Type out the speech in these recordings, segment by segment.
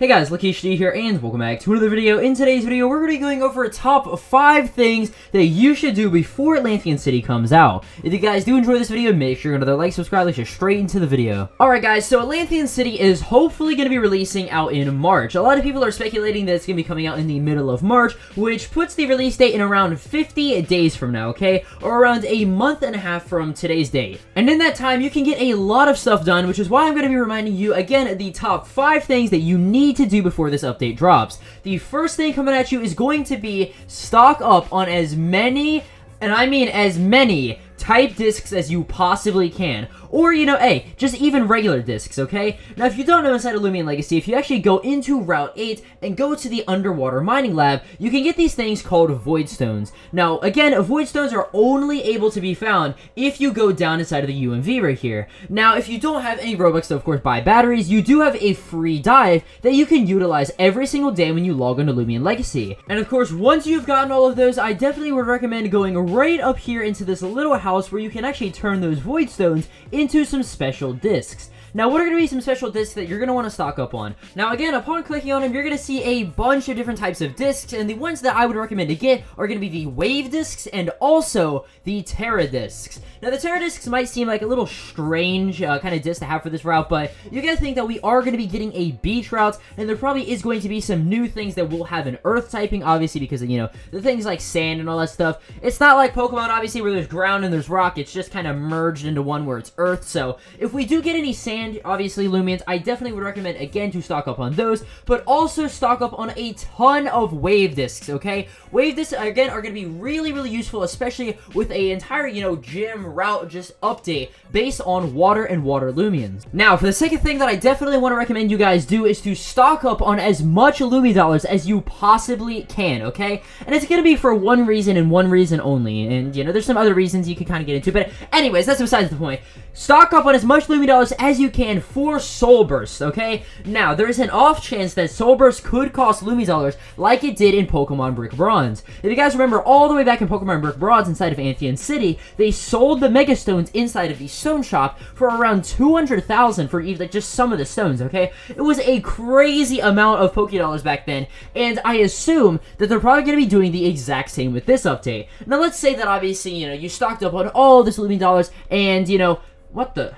Hey guys, LuckyHD here, and welcome back to another video. In today's video, we're going to be going over a top 5 things that you should do before Atlanthian City comes out. If you guys do enjoy this video, make sure you're going to like, subscribe, let's get straight into the video. Alright guys, so Atlanthian City is hopefully going to be releasing out in March. A lot of people are speculating that it's going to be coming out in the middle of March, which puts the release date in around 50 days from now, okay? Or around a month and a half from today's date. And in that time, you can get a lot of stuff done, which is why I'm going to be reminding you, again, the top 5 things that you need to do before this update drops. The first thing coming at you is going to be stock up on as many, and I mean as many, type discs as you possibly can. Or, you know, hey, just even regular discs, okay? Now, if you don't know, inside of Loomian Legacy, if you actually go into Route 8 and go to the underwater mining lab, you can get these things called void stones. Now, again, void stones are only able to be found if you go down inside of the UMV right here. Now, if you don't have any Robux to, of course, buy batteries, you do have a free dive that you can utilize every single day when you log into Loomian Legacy. And, of course, once you've gotten all of those, I definitely would recommend going right up here into this little house where you can actually turn those void stones into some special discs. Now, what are going to be some special discs that you're going to want to stock up on? Now, again, upon clicking on them, you're going to see a bunch of different types of discs, and the ones that I would recommend to get are going to be the Wave discs and also the Terra discs. Now, the Terra discs might seem like a little strange kind of disc to have for this route, but you got to think that we are going to be getting a beach route, and there probably is going to be some new things that will have an earth typing, obviously, because of, you know, the things like sand and all that stuff. It's not like Pokemon, obviously, where there's ground and there's rock. It's just kind of merged into one where it's earth. So, if we do get any sand, obviously, Loomians, I definitely would recommend, again, to stock up on those, but also stock up on a ton of Wave discs, okay? Wave discs, again, are going to be really, really useful, especially with an entire, you know, gym route just update based on water and water Loomians. Now, for the second thing that I definitely want to recommend you guys do is to stock up on as much Lumi dollars as you possibly can, okay? And it's going to be for one reason and one reason only, and, you know, there's some other reasons you can kind of get into, but anyways, that's besides the point. Stock up on as much Lumi dollars as you can for Soul Bursts, okay? Now, there is an off chance that Soul Burst could cost Lumi dollars like it did in Pokemon Brick Bronze. If you guys remember, all the way back in Pokemon Brick Bronze inside of Atlanthian City, they sold the Mega Stones inside of the Stone Shop for around 200,000 for even, like, just some of the stones, okay? It was a crazy amount of Poké Dollars back then, and I assume that they're probably going to be doing the exact same with this update. Now, let's say that, obviously, you know, you stocked up on all this Lumi dollars, and, you know, what the...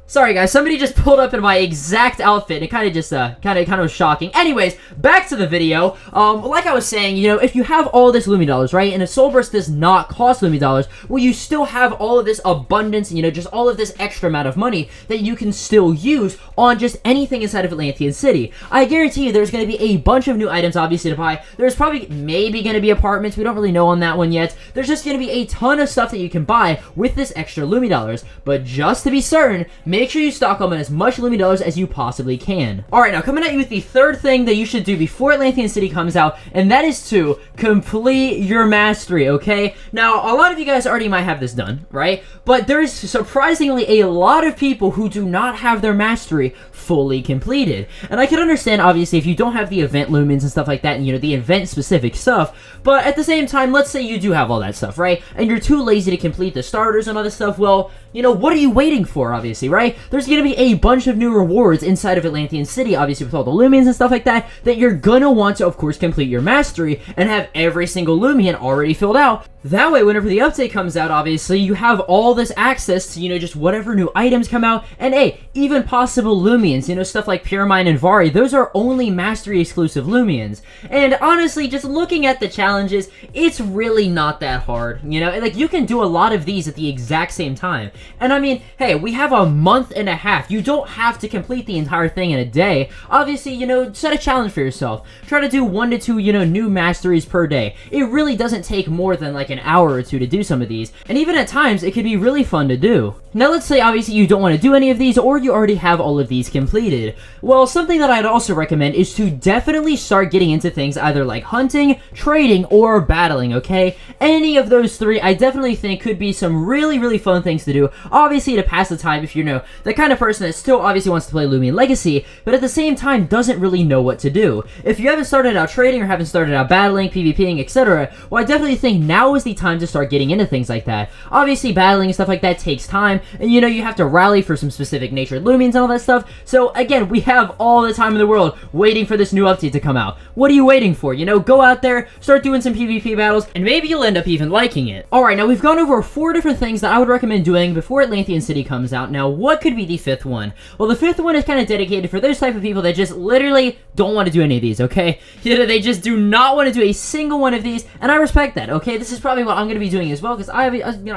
Sorry guys, somebody just pulled up in my exact outfit, and it kind of just, kind of was shocking. Anyways, back to the video. Like I was saying, you know, if you have all this Lumi dollars, right, and if Soul Burst does not cost Lumi dollars, well, you still have all of this abundance, and, you know, just all of this extra amount of money that you can still use on just anything inside of Atlanthian City. I guarantee you there's going to be a bunch of new items, obviously, to buy. There's probably, maybe going to be apartments. We don't really know on that one yet. There's just going to be a ton of stuff that you can buy with this extra Lumi dollars. But just to be certain, make sure you stock up on as much Lumi dollars as you possibly can. Alright, now coming at you with the third thing that you should do before Atlanthian City comes out, and that is to complete your mastery, okay? Now, a lot of you guys already might have this done, right? But there's surprisingly a lot of people who do not have their mastery fully completed. And I can understand, obviously, if you don't have the event lumens and stuff like that, and, you know, the event-specific stuff, but at the same time, let's say you do have all that stuff, right? And you're too lazy to complete the starters and all this stuff, well, you know, what are you waiting for, obviously, right? There's going to be a bunch of new rewards inside of Atlanthian City, obviously, with all the Loomians and stuff like that, that you're gonna want to, of course, complete your mastery and have every single Loomian already filled out. That way, whenever the update comes out, obviously, you have all this access to, you know, just whatever new items come out, and hey, even possible Loomians, you know, stuff like Pyramine and Vari, those are only mastery-exclusive Loomians. And honestly, just looking at the challenges, it's really not that hard, you know? Like, you can do a lot of these at the exact same time. And I mean, hey, we have a month and a half. You don't have to complete the entire thing in a day. Obviously, you know, set a challenge for yourself. Try to do 1 to 2, you know, new masteries per day. It really doesn't take more than like an hour or two to do some of these. And even at times, it can be really fun to do. Now, let's say, obviously, you don't want to do any of these, or you already have all of these completed. Well, something that I'd also recommend is to definitely start getting into things either like hunting, trading, or battling, okay? Any of those three, I definitely think could be some really, really fun things to do. Obviously, to pass the time if you're, you know, the kind of person that still obviously wants to play Loomian Legacy, but at the same time doesn't really know what to do. If you haven't started out trading or haven't started out battling, PvPing, etc., well, I definitely think now is the time to start getting into things like that. Obviously, battling and stuff like that takes time, and you know, you have to rally for some specific natured Loomians and all that stuff. So again, we have all the time in the world waiting for this new update to come out. What are you waiting for? You know, go out there, start doing some PvP battles, and maybe you'll end up even liking it. Alright, now we've gone over 4 different things that I would recommend doing before Atlanthian City comes out. Now, what could be the 5th one? Well, the 5th one is kind of dedicated for those type of people that just literally don't want to do any of these, okay? You know, they just do not want to do a single one of these, and I respect that, okay? This is probably what I'm going to be doing as well, because I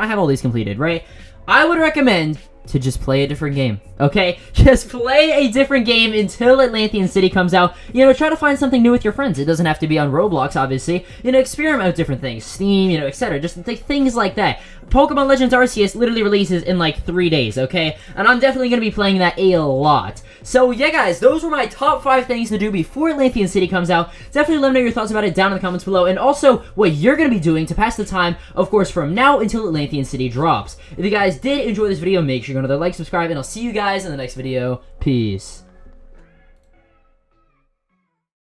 have all these completed, right? I would recommend to just play a different game, okay? Just play a different game until Atlanthian City comes out. You know, try to find something new with your friends. It doesn't have to be on Roblox, obviously. You know, experiment with different things. Steam, you know, etc. Just things like that. Pokemon Legends Arceus literally releases in like 3 days, okay? And I'm definitely going to be playing that a lot. So, yeah, guys, those were my top 5 things to do before Atlanthian City comes out. Definitely let me know your thoughts about it down in the comments below, and also what you're going to be doing to pass the time, of course, from now until Atlanthian City drops. If you guys did enjoy this video, make sure you go to like, subscribe, and I'll see you guys in the next video. Peace.